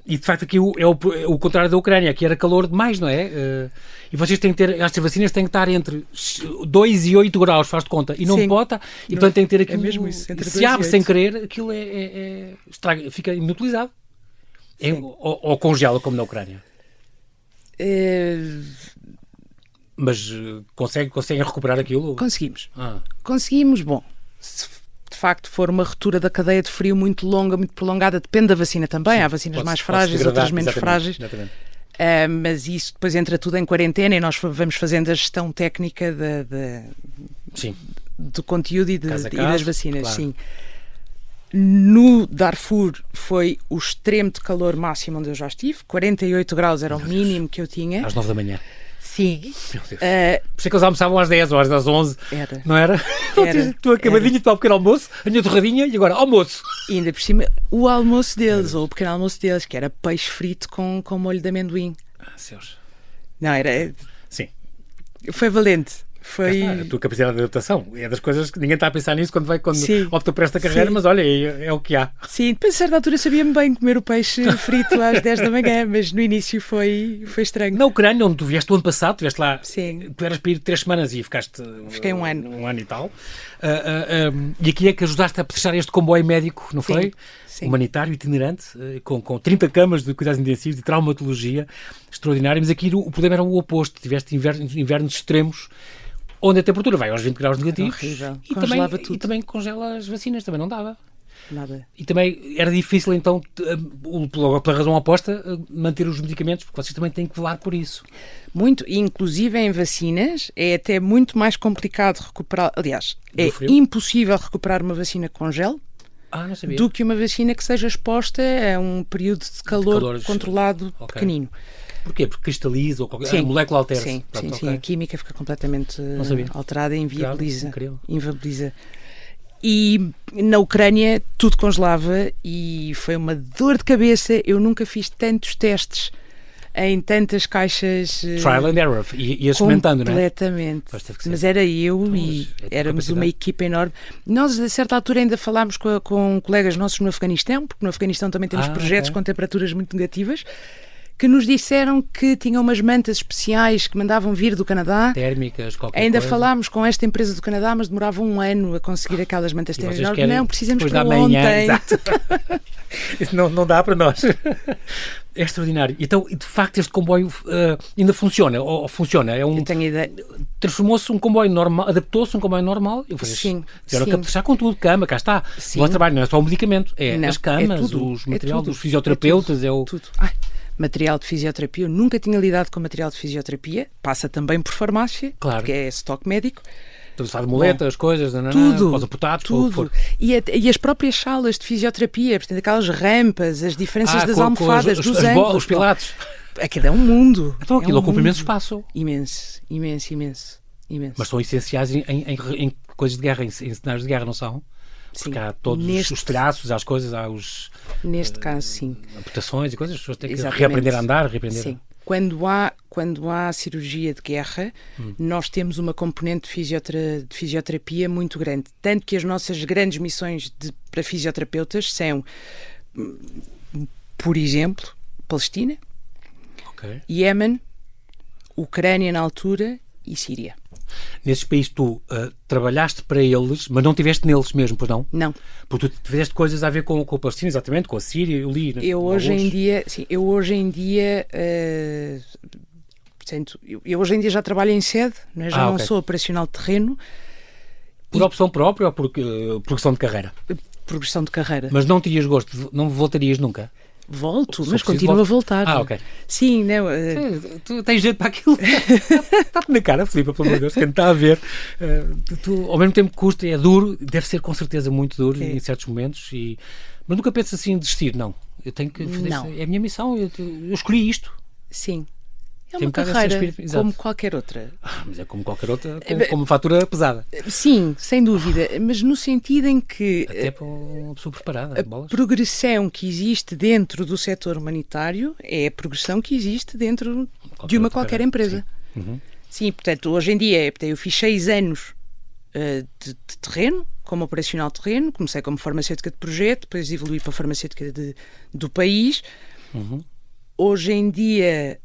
[SPEAKER 3] E de facto aqui é o contrário da Ucrânia, aqui era calor demais, não é? E vocês têm que ter, estas vacinas têm que estar entre 2 e 8 graus, faz de conta, e não bota, e portanto tem que ter aquilo.
[SPEAKER 2] É mesmo isso, entre
[SPEAKER 3] se abre sem querer, aquilo estraga, fica inutilizado. Ou congela, como na Ucrânia. Mas conseguem recuperar aquilo?
[SPEAKER 2] Conseguimos. Conseguimos, bom, se de facto for uma ruptura da cadeia de frio muito longa, muito prolongada, depende da vacina também. Sim, há vacinas mais frágeis, outras menos frágeis. Exatamente. Mas isso depois entra tudo em quarentena e nós vamos fazendo a gestão técnica do conteúdo e das vacinas. Claro. Sim. No Darfur foi o extremo de calor máximo onde eu já estive. 48 graus era o mínimo que eu tinha.
[SPEAKER 3] Às 9 da manhã.
[SPEAKER 2] Sim.
[SPEAKER 3] Meu Deus. Por isso é que eles almoçavam às 10 ou às 11.
[SPEAKER 2] Era.
[SPEAKER 3] Não era? Tu acabadinha de tomar o pequeno almoço, a minha torradinha e agora almoço.
[SPEAKER 2] E ainda por cima, o almoço deles, ou o pequeno almoço deles, que era peixe frito com molho de amendoim.
[SPEAKER 3] Seus.
[SPEAKER 2] Não, era...
[SPEAKER 3] Sim.
[SPEAKER 2] Foi valente. Foi...
[SPEAKER 3] A tua capacidade de adaptação é das coisas que ninguém está a pensar nisso quando opta por esta carreira, mas olha, é o que há.
[SPEAKER 2] Sim, depois a certa altura sabia-me bem comer o peixe frito às 10 da manhã, mas no início foi estranho.
[SPEAKER 3] Na Ucrânia, onde tu vieste o ano passado, estiveste lá,
[SPEAKER 2] sim.
[SPEAKER 3] Tu eras para ir 3 semanas e
[SPEAKER 2] fiquei um ano.
[SPEAKER 3] Um ano e tal. E aqui é que ajudaste a fechar este comboio médico, não foi?
[SPEAKER 2] Sim.
[SPEAKER 3] Humanitário, itinerante, com 30 camas de cuidados intensivos, de traumatologia, extraordinário, mas aqui o problema era o oposto, tiveste invernos extremos, onde a temperatura vai aos 20 graus negativos.
[SPEAKER 2] Horrível.
[SPEAKER 3] E também congela as vacinas, também não dava.
[SPEAKER 2] Nada.
[SPEAKER 3] E também era difícil, então, pela razão oposta, manter os medicamentos, porque vocês também têm que velar por isso.
[SPEAKER 2] Muito, inclusive em vacinas, é até muito mais complicado recuperar, aliás, é impossível recuperar uma vacina com gel do que uma vacina que seja exposta a um período de calor controlado pequenino.
[SPEAKER 3] Porquê? Porque cristaliza ou qualquer... a molécula altera-se.
[SPEAKER 2] Sim, pronto, sim. A química fica completamente alterada e inviabiliza. E na Ucrânia tudo congelava e foi uma dor de cabeça. Eu nunca fiz tantos testes em tantas caixas.
[SPEAKER 3] Trial and error. E experimentando, não é?
[SPEAKER 2] Completamente. Mas era eu e éramos uma equipa enorme. Nós, a certa altura, ainda falámos com colegas nossos no Afeganistão, porque no Afeganistão também temos projetos com temperaturas muito negativas, que nos disseram que tinham umas mantas especiais que mandavam vir do Canadá.
[SPEAKER 3] Térmicas, qualquer
[SPEAKER 2] Ainda
[SPEAKER 3] coisa.
[SPEAKER 2] Falámos com esta empresa do Canadá, mas demorava um ano a conseguir aquelas mantas térmicas. Não, precisamos para ontem.
[SPEAKER 3] Isso não dá para nós. É extraordinário. Então, de facto, este comboio ainda funciona? Ou funciona?
[SPEAKER 2] Eu tenho ideia.
[SPEAKER 3] Transformou-se um comboio normal, adaptou-se a um comboio normal.
[SPEAKER 2] Sim.
[SPEAKER 3] Tiveram que fechar com tudo, cama, cá está.
[SPEAKER 2] Sim.
[SPEAKER 3] O vosso trabalho não é só o medicamento, as camas, os materiais dos fisioterapeutas.
[SPEAKER 2] Tudo. Material de fisioterapia, eu nunca tinha lidado com material de fisioterapia, passa também por farmácia, porque é estoque médico.
[SPEAKER 3] Tudo de moletas, coisas,
[SPEAKER 2] tudo,
[SPEAKER 3] para os amputados,
[SPEAKER 2] tudo. E as próprias salas de fisioterapia, portanto, aquelas rampas, as diferenças das almofadas, dos ângulos.
[SPEAKER 3] Os pilates.
[SPEAKER 2] Aquilo é um mundo.
[SPEAKER 3] Então aquilo ocupa imenso espaço.
[SPEAKER 2] Imenso.
[SPEAKER 3] Mas são essenciais em coisas de guerra, em cenários de guerra, não são? Porque há todos os telhaços, há as coisas, há os...
[SPEAKER 2] Neste caso, sim.
[SPEAKER 3] Amputações e coisas, as pessoas têm que reaprender a andar,
[SPEAKER 2] Sim. Quando há cirurgia de guerra, nós temos uma componente de fisioterapia muito grande. Tanto que as nossas grandes missões para fisioterapeutas são, por exemplo, Palestina, Iémen, Ucrânia na altura e Síria.
[SPEAKER 3] Nesses países tu trabalhaste para eles, mas não estiveste neles mesmo, pois não?
[SPEAKER 2] Não.
[SPEAKER 3] Porque tu fizeste coisas a ver com o Palestina, exatamente, com a Síria, eu li.
[SPEAKER 2] Eu hoje em dia já trabalho em sede, não é? Já não sou operacional de terreno.
[SPEAKER 3] Por opção própria ou por progressão de carreira?
[SPEAKER 2] Progressão de carreira.
[SPEAKER 3] Mas não terias gosto, não voltarias nunca?
[SPEAKER 2] Volto, mas continuo a voltar.
[SPEAKER 3] Ok.
[SPEAKER 2] Sim, não.
[SPEAKER 3] Tu tens jeito para aquilo. Está-te na cara, Filipe, pelo amor de Deus, quem está a ver. Ao mesmo tempo que custa, é duro, deve ser com certeza muito duro em certos momentos, mas nunca pensas assim em desistir, não. Eu tenho que fazer isso. É a minha missão, eu escolhi isto.
[SPEAKER 2] Sim. É uma carreira como qualquer outra.
[SPEAKER 3] Mas é como qualquer outra, com uma fatura pesada.
[SPEAKER 2] Sim, sem dúvida, mas no sentido em que
[SPEAKER 3] até para uma pessoa preparada,
[SPEAKER 2] a progressão que existe dentro do setor humanitário é a progressão que existe dentro de qualquer empresa.
[SPEAKER 3] Sim.
[SPEAKER 2] Sim, portanto, hoje em dia eu fiz 6 anos de terreno, como operacional de terreno, comecei como farmacêutica de projeto, depois evolui para farmacêutica do país. Hoje em dia,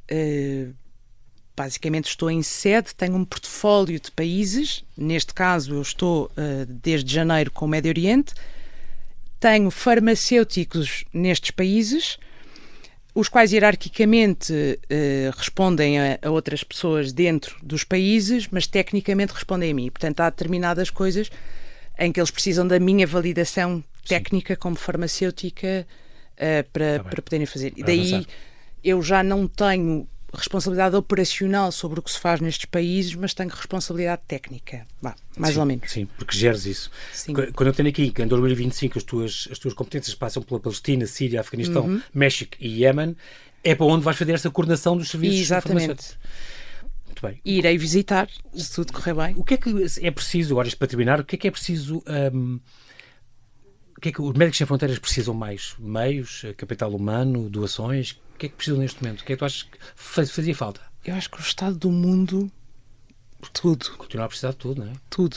[SPEAKER 2] basicamente estou em sede, tenho um portfólio de países, neste caso eu estou desde janeiro com o Médio Oriente, tenho farmacêuticos nestes países, os quais hierarquicamente respondem a outras pessoas dentro dos países, mas tecnicamente respondem a mim. Portanto, há determinadas coisas em que eles precisam da minha validação técnica como farmacêutica para poderem fazer. E daí eu já não tenho responsabilidade operacional sobre o que se faz nestes países, mas tenho responsabilidade técnica, mais ou menos.
[SPEAKER 3] Sim, porque geres isso.
[SPEAKER 2] Sim.
[SPEAKER 3] Quando eu tenho aqui que em 2025 as tuas competências passam pela Palestina, Síria, Afeganistão, México e Iémen, é para onde vais fazer esta coordenação dos serviços farmacêuticos. Muito bem.
[SPEAKER 2] E irei visitar, se tudo correr bem.
[SPEAKER 3] O que é preciso, agora isto para terminar, o que é preciso... o que é que os Médicos Sem Fronteiras precisam mais? Meios, capital humano, doações? O que é que precisam neste momento? O que é que tu achas que fazia falta?
[SPEAKER 2] Eu acho que o estado do mundo, tudo.
[SPEAKER 3] Continuar a precisar de tudo, não é?
[SPEAKER 2] Tudo.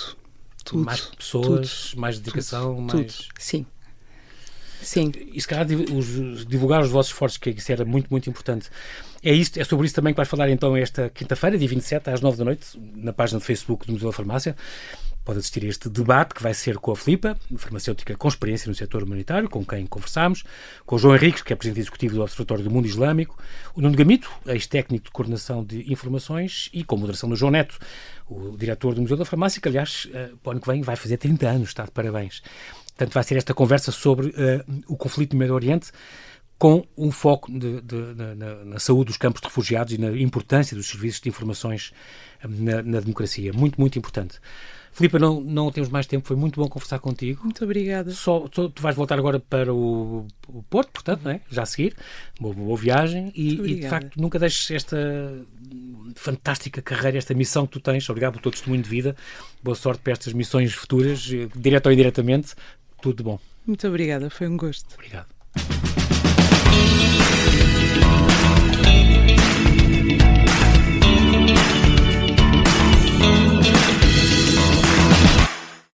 [SPEAKER 3] Mais pessoas, mais dedicação, mais...
[SPEAKER 2] Tudo. Sim.
[SPEAKER 3] E se calhar divulgar os vossos esforços, que isso era muito, muito importante. É sobre isso também que vais falar então esta quinta-feira, dia 27, às 9 da noite, na página do Facebook do Museu da Farmácia. Pode assistir a este debate que vai ser com a Filipa, farmacêutica com experiência no setor humanitário, com quem conversámos, com o João Henriques, que é presidente executivo do Observatório do Mundo Islâmico, o Nuno Gamito, ex-técnico de coordenação de informações, e com a moderação do João Neto, o diretor do Museu da Farmácia, que aliás, para o ano que vem vai fazer 30 anos, está de parabéns. Portanto, vai ser esta conversa sobre o conflito no Médio Oriente, com um foco na saúde dos campos de refugiados e na importância dos serviços de informações na democracia. Muito, muito importante. Filipa, não temos mais tempo, foi muito bom conversar contigo.
[SPEAKER 2] Muito obrigada.
[SPEAKER 3] Tu vais voltar agora para o Porto, portanto, não é? Já a seguir. Boa viagem e de facto nunca deixes esta fantástica carreira, esta missão que tu tens. Obrigado pelo teu testemunho de vida. Boa sorte para estas missões futuras, direto ou indiretamente. Tudo de bom.
[SPEAKER 2] Muito obrigada, foi um gosto.
[SPEAKER 3] Obrigado.